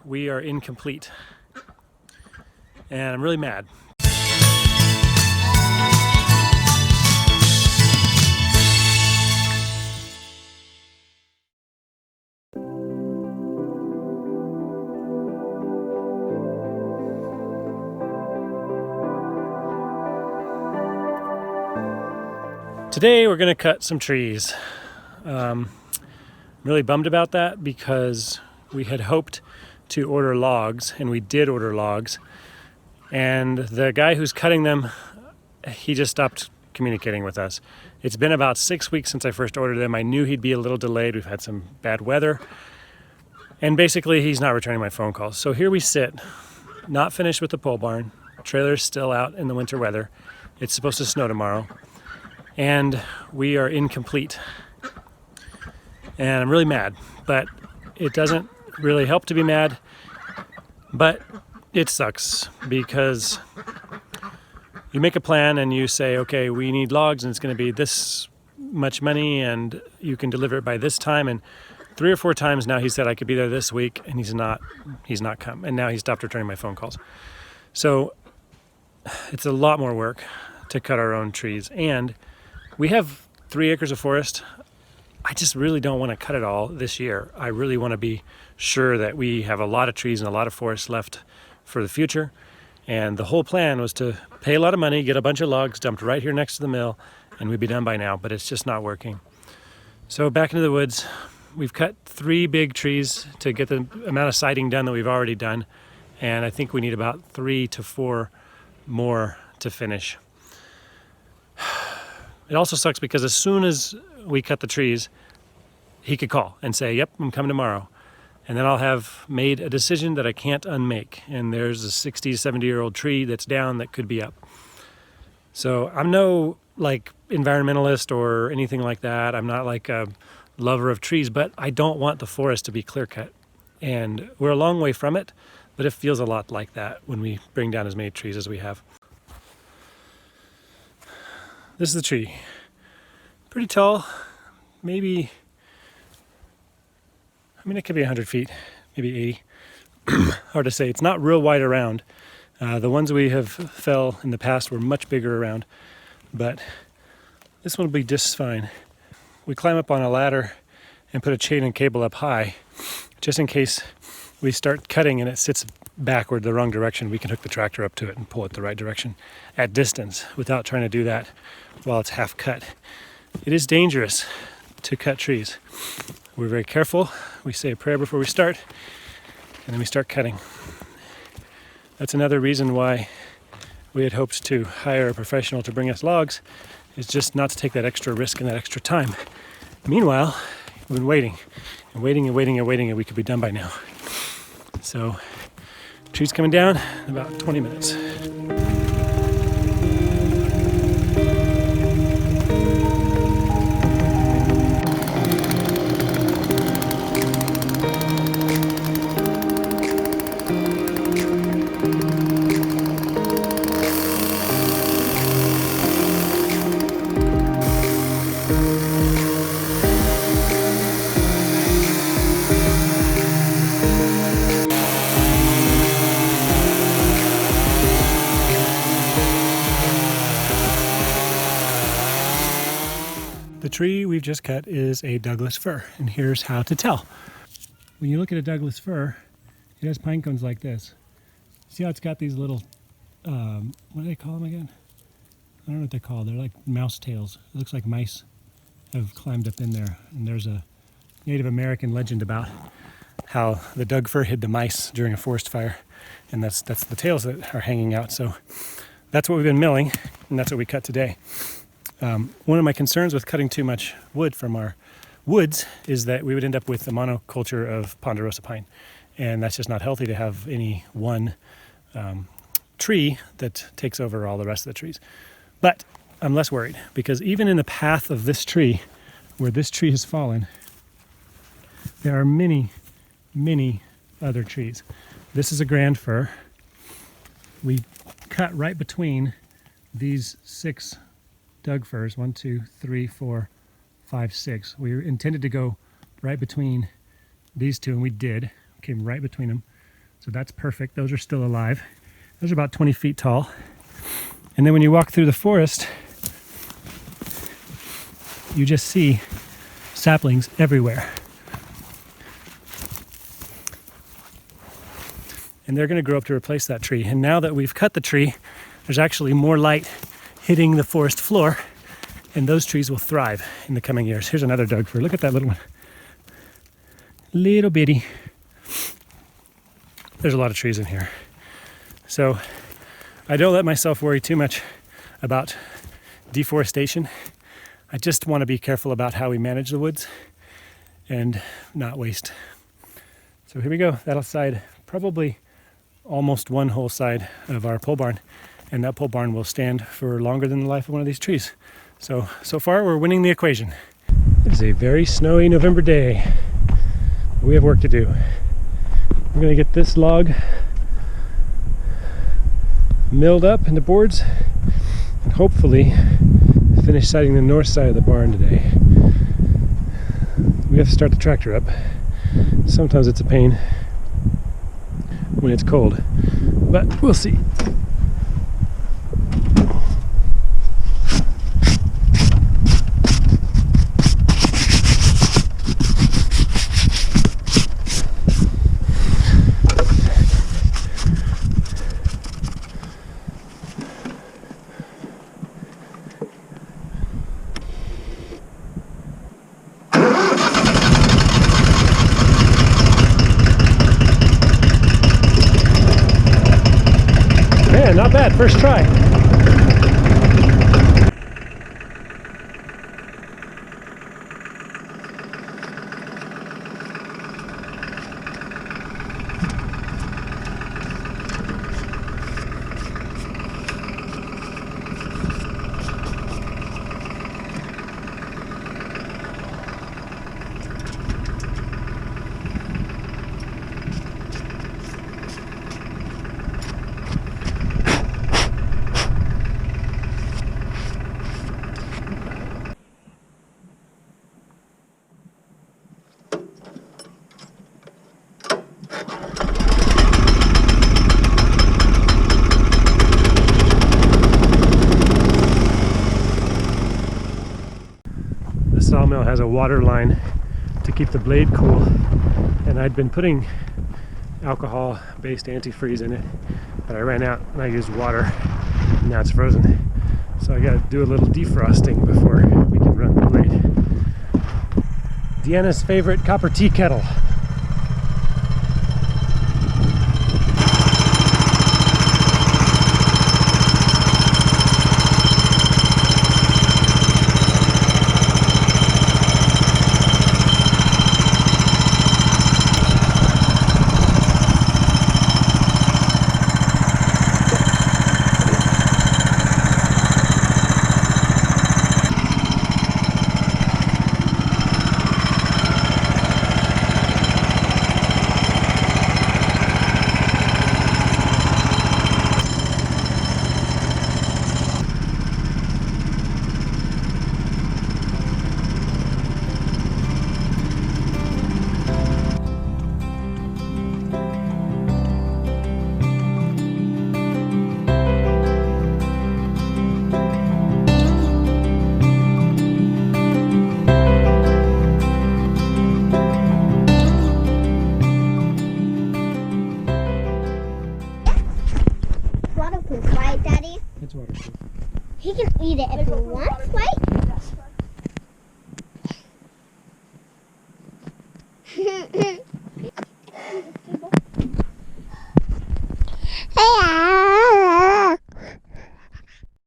we are incomplete. And I'm really mad. Today we're going to cut some trees. I'm really bummed about that because we had hoped to order logs, and we did order logs. And the guy who's cutting them, he just stopped communicating with us. It's been about 6 weeks since I first ordered them. I knew he'd be a little delayed. We've had some bad weather. And basically he's not returning my phone calls. So here we sit, not finished with the pole barn. Trailer's still out in the winter weather. It's supposed to snow tomorrow. And we are incomplete. And I'm really mad, but it doesn't really help to be mad, but it sucks because you make a plan and you say, okay, we need logs and it's going to be this much money and you can deliver it by this time. And 3 or 4 times now he said I could be there this week, and he's not come. And now he stopped returning my phone calls. So it's a lot more work to cut our own trees. And we have 3 acres of forest. I just really don't want to cut it all this year. I really want to be sure that we have a lot of trees and a lot of forest left for the future. And the whole plan was to pay a lot of money, get a bunch of logs dumped right here next to the mill, and we'd be done by now, but it's just not working. So back into the woods. We've cut 3 big trees to get the amount of siding done that we've already done. And I think we need about 3 to 4 more to finish. It also sucks because as soon as we cut the trees, he could call and say, yep, I'm coming tomorrow. And then I'll have made a decision that I can't unmake. And there's a 60 to 70-year-old tree that's down that could be up. So I'm no environmentalist or anything like that. I'm not like a lover of trees, but I don't want the forest to be clear cut. And we're a long way from it, but it feels a lot like that when we bring down as many trees as we have. This is the tree. Pretty tall, maybe, it could be 100 feet, maybe 80. Hard to say. It's not real wide around. The ones we have fell in the past were much bigger around, but this one will be just fine. We climb up on a ladder and put a chain and cable up high, just in case we start cutting and it sits backward the wrong direction. We can hook the tractor up to it and pull it the right direction at distance without trying to do that while it's half cut. It is dangerous to cut trees. We're very careful. We say a prayer before we start, and then we start cutting. That's another reason why we had hoped to hire a professional to bring us logs, is just not to take that extra risk and that extra time. Meanwhile, we've been waiting and waiting and waiting and waiting, and we could be done by now. So, tree's coming down in about 20 minutes. The tree we've just cut is a Douglas fir, and here's how to tell. When you look at a Douglas fir, it has pine cones like this. See how it's got these little, what do they call them again? I don't know what they're called. They're like mouse tails. It looks like mice have climbed up in there. And there's a Native American legend about how the Doug fir hid the mice during a forest fire, and that's the tails that are hanging out. So that's what we've been milling, and that's what we cut today. One of my concerns with cutting too much wood from our woods is that we would end up with a monoculture of ponderosa pine, and that's just not healthy to have any one tree that takes over all the rest of the trees. But I'm less worried, because even in the path of this tree, where this tree has fallen, there are many, many other trees. This is a grand fir. We cut right between these 6 Doug firs, 1, 2, 3, 4, 5, 6. We intended to go right between these two, and we did. Came right between them. So that's perfect. Those are still alive. Those are about 20 feet tall. And then when you walk through the forest, you just see saplings everywhere. And they're going to grow up to replace that tree. And now that we've cut the tree, there's actually more light hitting the forest floor, and those trees will thrive in the coming years. Here's another Doug fir. Look at that little one. Little bitty. There's a lot of trees in here. So I don't let myself worry too much about deforestation. I just want to be careful about how we manage the woods and not waste. So here we go. That'll side probably almost one whole side of our pole barn, and that pole barn will stand for longer than the life of one of these trees. So far we're winning the equation. It is a very snowy November day. We have work to do. We're going to get this log milled up into boards and hopefully finish siding the north side of the barn today. We have to start the tractor up. Sometimes it's a pain when it's cold, but we'll see. Man, not bad, first try. The sawmill has a water line to keep the blade cool, and I'd been putting alcohol-based antifreeze in it, but I ran out and I used water, and now it's frozen. So I gotta do a little defrosting before we can run the blade. Deanna's favorite copper tea kettle. Right, Daddy? It's waterproof. He can eat it if he wants, right? Hey,